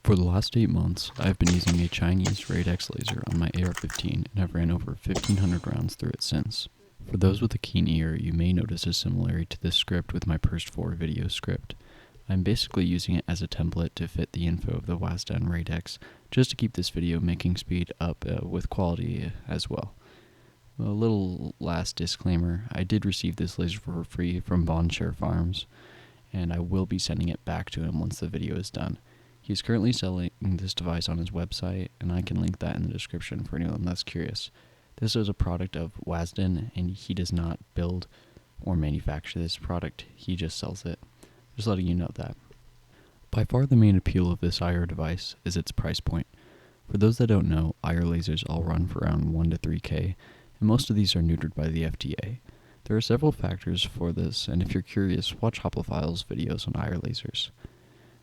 For the last 8 months, I've been using a Chinese RAID X laser on my AR-15 and have ran over 1,500 rounds through it since. For those with a keen ear, you may notice a similarity to this script with my Purst 4 video script. I'm basically using it as a template to fit the info of the WASDN RAID X, just to keep this video making speed up with quality as well. A little last disclaimer, I did receive this laser for free from Bonshare Farms, and I will be sending it back to him once the video is done. He's currently selling this device on his website, and I can link that in the description for anyone that's curious. This is a product of WASDN, and he does not build or manufacture this product, he just sells it. Just letting you know that. By far the main appeal of this IR device is its price point. For those that don't know, IR lasers all run for around 1 to 3K, and most of these are neutered by the FDA. There are several factors for this, and if you're curious, watch Hopophile's videos on IR lasers.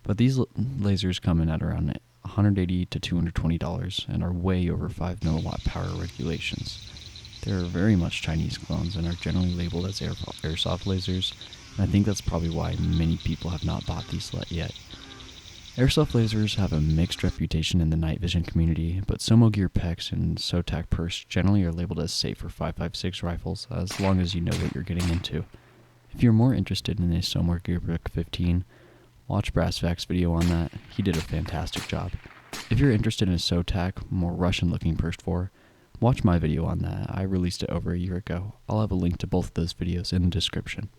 But these lasers come in at around $180 to $220 and are way over 5 milliwatt power regulations. They are very much Chinese clones and are generally labeled as airsoft lasers, and I think that's probably why many people have not bought these yet. Airsoft lasers have a mixed reputation in the night vision community, but Somo Gear PEX and Sotac Purst generally are labeled as safe for 5.56 rifles, as long as you know what you're getting into. If you're more interested in a Somo Gear PEX 15, watch Brassvac's video on that. He did a fantastic job. If you're interested in a Sotac, more Russian-looking Purst 4, watch my video on that. I released it over a year ago. I'll have a link to both of those videos in the description.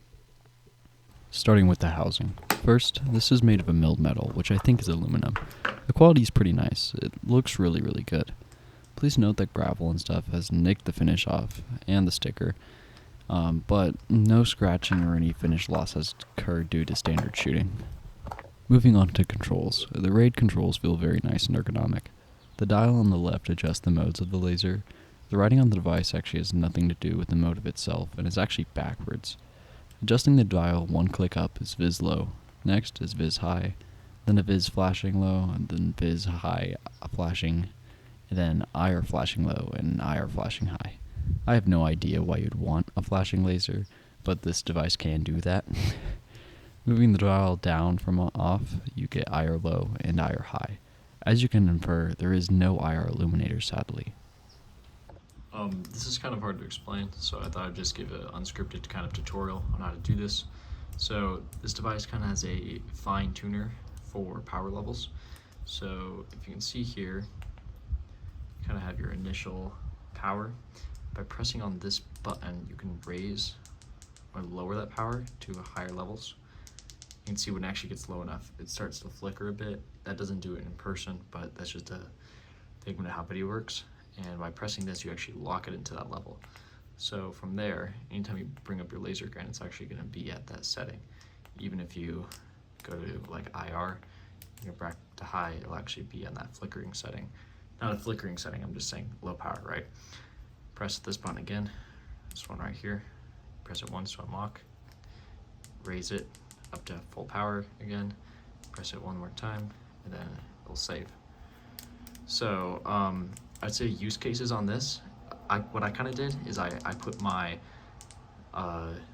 Starting with the housing. First, this is made of a milled metal, which I think is aluminum. The quality is pretty nice. It looks really, really good. Please note that gravel and stuff has nicked the finish off, and the sticker, but no scratching or any finish loss has occurred due to standard shooting. Moving on to controls. The RAID controls feel very nice and ergonomic. The dial on the left adjusts the modes of the laser. The writing on the device actually has nothing to do with the mode of itself and is actually backwards. Adjusting the dial one click up is vis low, next is vis high, then a vis flashing low, and then vis high flashing, and then IR flashing low and IR flashing high. I have no idea why you'd want a flashing laser, but this device can do that. Moving the dial down from off, you get IR low and IR high. As you can infer, there is no IR illuminator, sadly. This is kind of hard to explain, so I thought I'd just give an unscripted kind of tutorial on how to do this. So this device kind of has a fine tuner for power levels. So if you can see here, you kind of have your initial power. By pressing on this button, you can raise or lower that power to higher levels. You can see when it actually gets low enough, it starts to flicker a bit. That doesn't do it in person, but that's just a figment of how video works. And by pressing this, you actually lock it into that level. So from there, anytime you bring up your laser gun, it's actually going to be at that setting. Even if you go to like IR, you go back to high, it'll actually be on that flickering setting. Not a flickering setting, I'm just saying low power, right? Press this button again, this one right here. Press it once to unlock. Raise it up to full power again. Press it one more time, and then it'll save. So I'd say use cases on this. What I kind of did is I put my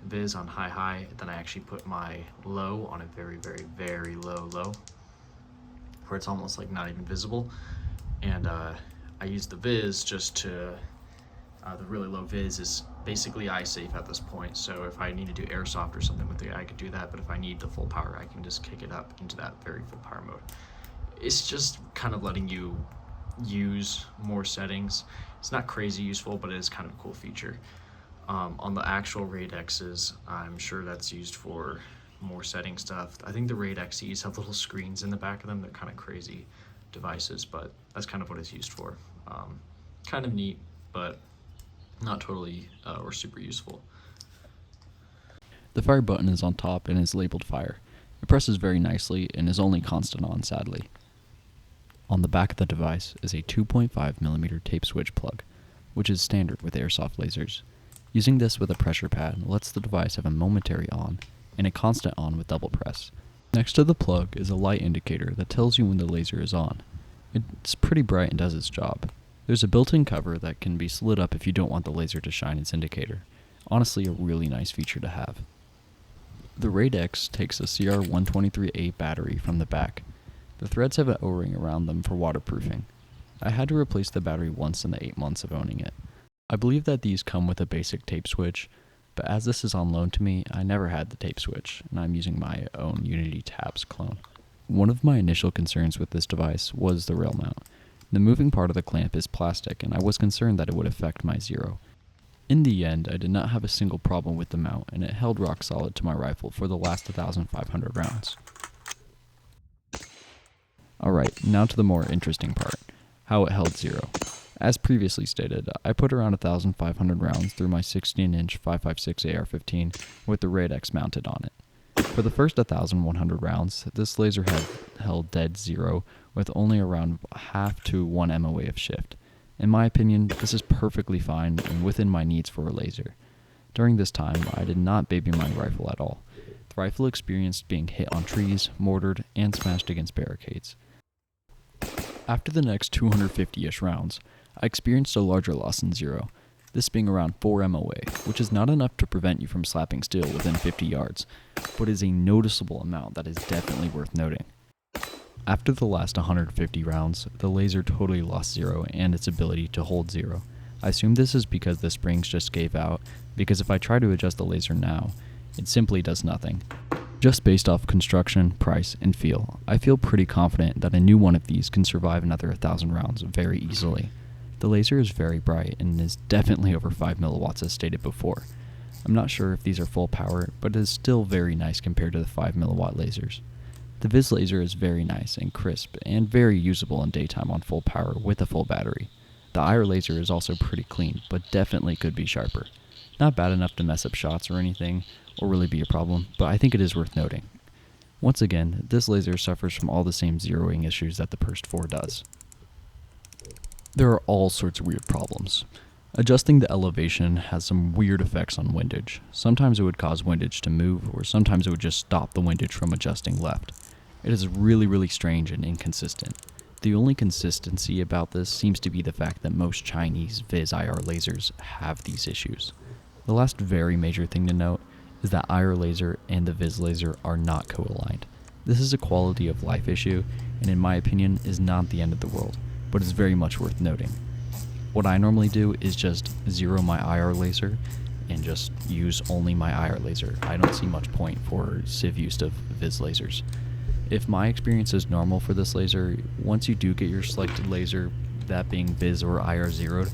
vis on high, then I actually put my low on a very, very, very low, where it's almost like not even visible. And I used the vis just to, the really low vis is basically eye safe at this point. So if I need to do airsoft or something with it, I could do that. But if I need the full power, I can just kick it up into that very full power mode. It's just kind of letting you use more settings. It's not crazy useful, but it is kind of a cool feature. On the actual RAID X's, I'm sure that's used for more setting stuff. I think the RAID XEs have little screens in the back of them. They're kind of crazy devices, but that's kind of what it's used for. Kind of neat, but not totally or super useful. The fire button is on top and is labeled fire. It presses very nicely and is only constant on, sadly. On the back of the device is a 2.5mm tape switch plug, which is standard with airsoft lasers. Using this with a pressure pad lets the device have a momentary on and a constant on with double press. Next to the plug is a light indicator that tells you when the laser is on. It's pretty bright and does its job. There's a built-in cover that can be slid up if you don't want the laser to shine its indicator. Honestly, a really nice feature to have. The RAID X takes a CR123A battery from the back. The threads have an O-ring around them for waterproofing. I had to replace the battery once in the 8 months of owning it. I believe that these come with a basic tape switch, but as this is on loan to me, I never had the tape switch, and I'm using my own Unity Tabs clone. One of my initial concerns with this device was the rail mount. The moving part of the clamp is plastic, and I was concerned that it would affect my Zero. In the end, I did not have a single problem with the mount, and it held rock solid to my rifle for the last 1,500 rounds. Alright, now to the more interesting part, how it held Zero. As previously stated, I put around 1,500 rounds through my 16-inch 5.56 AR-15 with the RAID X mounted on it. For the first 1,100 rounds, this laser had held dead Zero with only around half to 1 MOA of shift. In my opinion, this is perfectly fine and within my needs for a laser. During this time, I did not baby my rifle at all. The rifle experienced being hit on trees, mortared, and smashed against barricades. After the next 250-ish rounds, I experienced a larger loss in Zero, this being around 4 MOA, which is not enough to prevent you from slapping steel within 50 yards, but is a noticeable amount that is definitely worth noting. After the last 150 rounds, the laser totally lost Zero and its ability to hold Zero. I assume this is because the springs just gave out, because if I try to adjust the laser now, it simply does nothing. Just based off construction, price, and feel, I feel pretty confident that a new one of these can survive another 1,000 rounds very easily. The laser is very bright and is definitely over 5 milliwatts as stated before. I'm not sure if these are full power, but it is still very nice compared to the 5 milliwatt lasers. The Viz laser is very nice and crisp and very usable in daytime on full power with a full battery. The IR laser is also pretty clean, but definitely could be sharper. Not bad enough to mess up shots or anything, or really be a problem, but I think it is worth noting. Once again, this laser suffers from all the same zeroing issues that the Purst 4 does. There are all sorts of weird problems. Adjusting the elevation has some weird effects on windage. Sometimes it would cause windage to move, or sometimes it would just stop the windage from adjusting left. It is really strange and inconsistent. The only consistency about this seems to be the fact that most Chinese Viz IR lasers have these issues. The last very major thing to note is that IR laser and the Viz laser are not co-aligned. This is a quality of life issue, and in my opinion is not the end of the world, but is very much worth noting. What I normally do is just zero my IR laser and just use only my IR laser. I don't see much point for Civ use of Viz lasers. If my experience is normal for this laser, once you do get your selected laser, that being Viz or IR zeroed,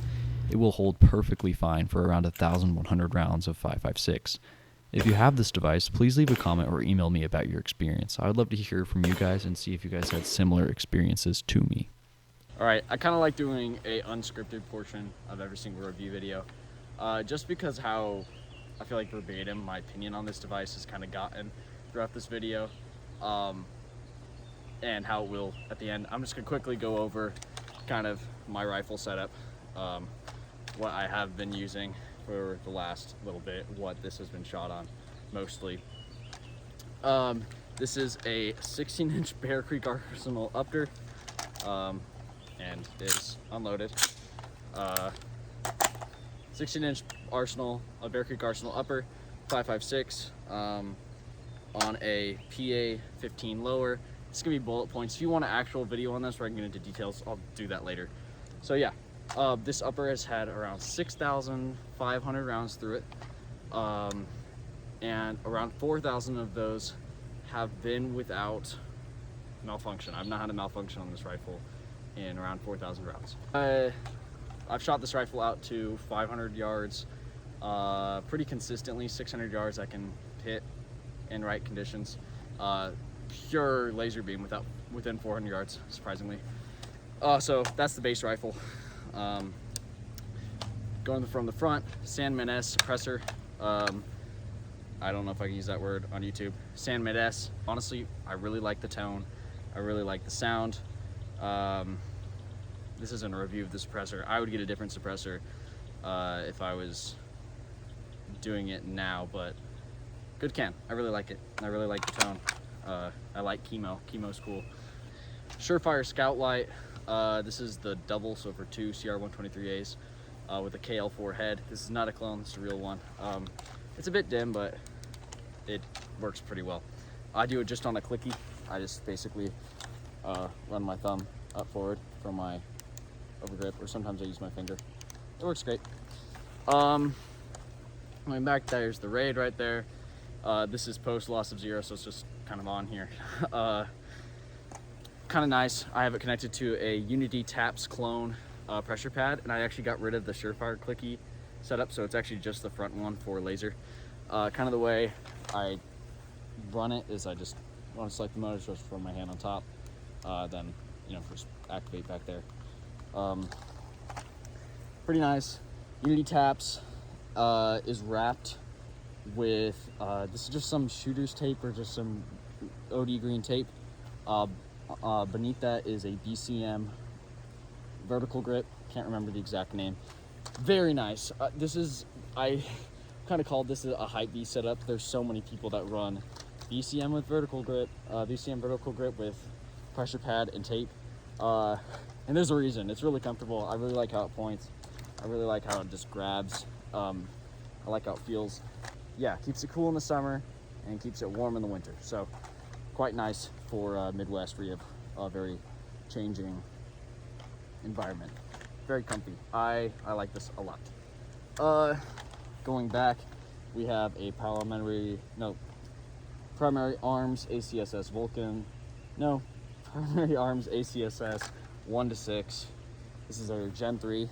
it will hold perfectly fine for around 1,100 rounds of 5.56. If you have this device, please leave a comment or email me about your experience. I would love to hear from you guys and see if you guys had similar experiences to me. Alright, I kind of like doing a unscripted portion of every single review video, just because how I feel like verbatim my opinion on this device has kind of gotten throughout this video, and how it will at the end. I'm just going to quickly go over kind of my rifle setup, what I have been using for the last little bit, what this has been shot on mostly. This is a 16-inch Bear Creek Arsenal upper, and is unloaded. 16-inch Arsenal, a Bear Creek Arsenal upper, 5.56, on a PA 15 lower. It's gonna be bullet points. If you want an actual video on this where I can get into details, I'll do that later. So yeah, this upper has had around 6,500 rounds through it, and around 4,000 of those have been without malfunction. I've not had a malfunction on this rifle in around 4,000 rounds. I've shot this rifle out to 500 yards pretty consistently. 600 yards I can hit in right conditions. Pure laser beam within 400 yards, surprisingly. So that's the base rifle. Going from the front, San Mendes suppressor. I don't know if I can use that word on YouTube. San Mendes. Honestly, I really like the tone. I really like the sound. This isn't a review of the suppressor. I would get a different suppressor if I was doing it now, but good can. I really like it. I really like the tone. I like Chemo. Chemo's cool. Surefire Scout Light. This is the double, so for two CR123As with a KL4 head. This is not a clone, this is a real one. It's a bit dim, but it works pretty well. I do it just on a clicky. I just basically run my thumb up forward for my overgrip, or sometimes I use my finger. It works great. Going back, there's the RAID right there. This is post loss of zero, so it's just kind of on here. Kind of nice. I have it connected to a Unity Taps clone pressure pad, and I actually got rid of the Surefire clicky setup, so it's actually just the front one for laser. Kind of the way I run it is I just want to select the motor, just for my hand on top, then first activate back there. Pretty nice. Unity Taps is wrapped with this is just some shooter's tape, or just some OD green tape. Beneath that is a BCM vertical grip. Can't remember the exact name. Very nice. I kind of called this a hype beast setup. There's so many people that run BCM with vertical grip, BCM vertical grip with pressure pad and tape, and there's a reason. It's really comfortable. I really like how it points. I really like how it just grabs. I like how it feels. Yeah, keeps it cool in the summer and keeps it warm in the winter. So quite nice for Midwest, where you have a very changing environment. Very comfy. I like this a lot. Going back, we have a primary arms ACSS Vulcan. No, primary arms ACSS 1-6. This is our Gen 3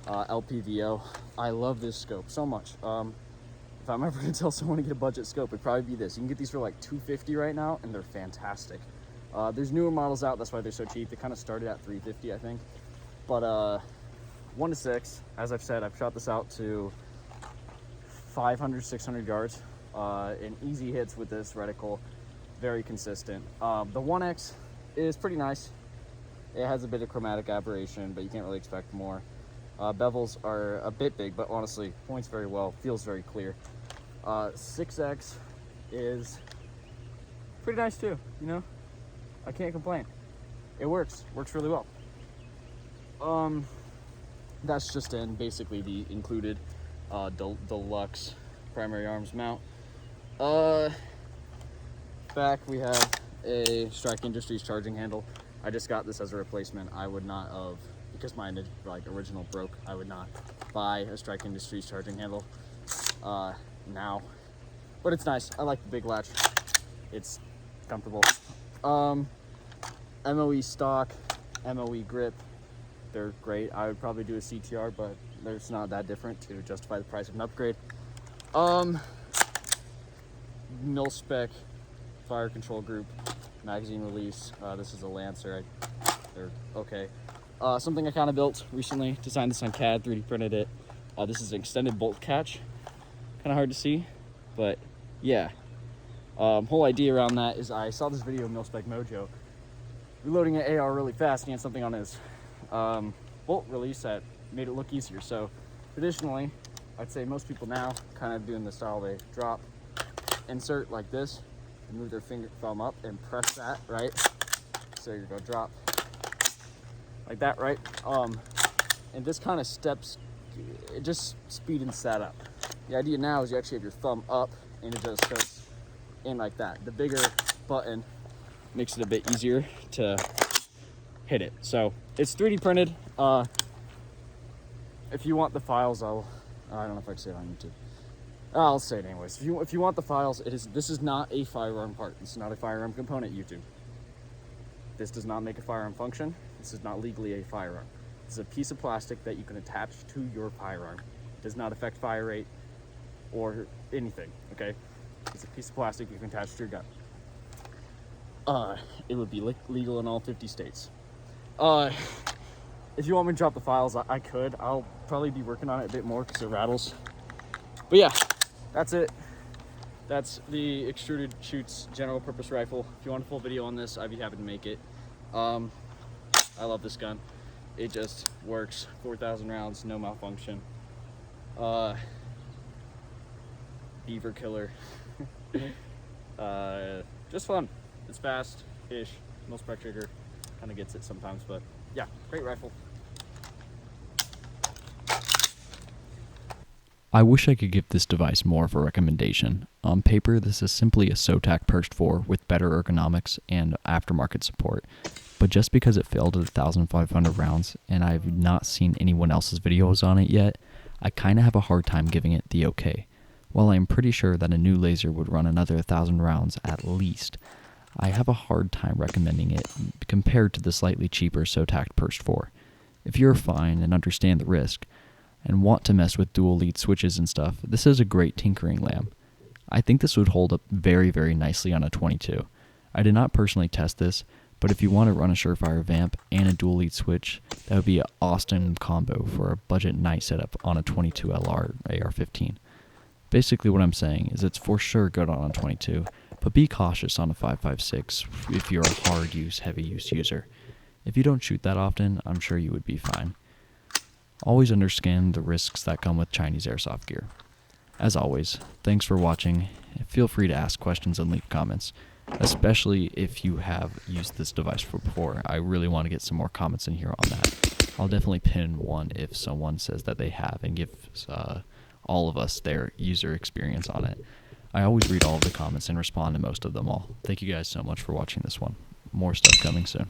LPVO. I love this scope so much. If I'm ever gonna tell someone to get a budget scope, it'd probably be this. You can get these for like $250 right now, and they're fantastic. There's newer models out, that's why they're so cheap. They kind of started at $350, I think. But 1-6, as I've said, I've shot this out to 500, 600 yards, and easy hits with this reticle. Very consistent. The 1X is pretty nice. It has a bit of chromatic aberration, but you can't really expect more. Bevels are a bit big, but honestly, points very well, feels very clear. 6X is pretty nice too, I can't complain. It works really well. That's just in basically the included deluxe primary arms mount. Back we have a Strike Industries charging handle. I just got this as a replacement. I would not have, because my original broke, I would not buy a Strike Industries charging handle now. But it's nice. I like the big latch. It's comfortable. MOE stock, MOE grip, they're great. I would probably do a CTR, but it's not that different to justify the price of an upgrade. Mil-spec fire control group, magazine release. This is a Lancer. They're okay. Something I kind of built recently, designed this on CAD, 3D printed it. This is an extended bolt catch. Kind of hard to see, but yeah. Whole idea around that is I saw this video of Mil-Spec Mojo reloading an AR really fast, and he had something on his bolt release that made it look easier. So traditionally, I'd say most people now kind of doing the style they drop, insert like this, and move their thumb up and press that, right? So you're gonna drop like that, right? And this kind of steps, it just speeds that up. The idea now is you actually have your thumb up, and it just goes in like that. The bigger button makes it a bit easier to hit it. So it's 3D printed. If you want the files, I don't know if I can say it on YouTube. I'll say it anyways. If you want the files, this is not a firearm part. This is not a firearm component, YouTube. This does not make a firearm function. This is not legally a firearm. This is a piece of plastic that you can attach to your firearm. It does not affect fire rate or anything, okay? It's a piece of plastic you can attach to your gun. It would be legal in all 50 states. If you want me to drop the files, I could. I'll probably be working on it a bit more because it rattles. But yeah, that's it. That's the Extruded Shoots general purpose rifle. If you want a full video on this, I'd be happy to make it. I love this gun. It just works. 4,000 rounds, no malfunction. Beaver killer. Just fun. It's fast-ish. Mil-spec trigger kind of gets it sometimes, but yeah, great rifle. I wish I could give this device more of a recommendation. On paper, this is simply a SOTAC Perst 4 with better ergonomics and aftermarket support. But just because it failed at 1,500 rounds, and I've not seen anyone else's videos on it yet, I kinda have a hard time giving it the okay. While I am pretty sure that a new laser would run another 1,000 rounds at least, I have a hard time recommending it compared to the slightly cheaper SOTAC Perst 4. If you're fine and understand the risk, and want to mess with dual lead switches and stuff, this is a great tinkering lamp. I think this would hold up very, very nicely on a 22. I did not personally test this, but if you want to run a Surefire vamp and a dual lead switch, that would be an awesome combo for a budget night setup on a 22 LR AR-15. Basically what I'm saying is it's for sure good on a 22, but be cautious on a 5.56 if you're a hard use, heavy use user. If you don't shoot that often, I'm sure you would be fine. Always understand the risks that come with Chinese airsoft gear. As always, thanks for watching. Feel free to ask questions and leave comments, especially if you have used this device before. I really want to get some more comments in here on that. I'll definitely pin one if someone says that they have and gives all of us their user experience on it. I always read all of the comments and respond to most of them all. Thank you guys so much for watching this one. More stuff coming soon.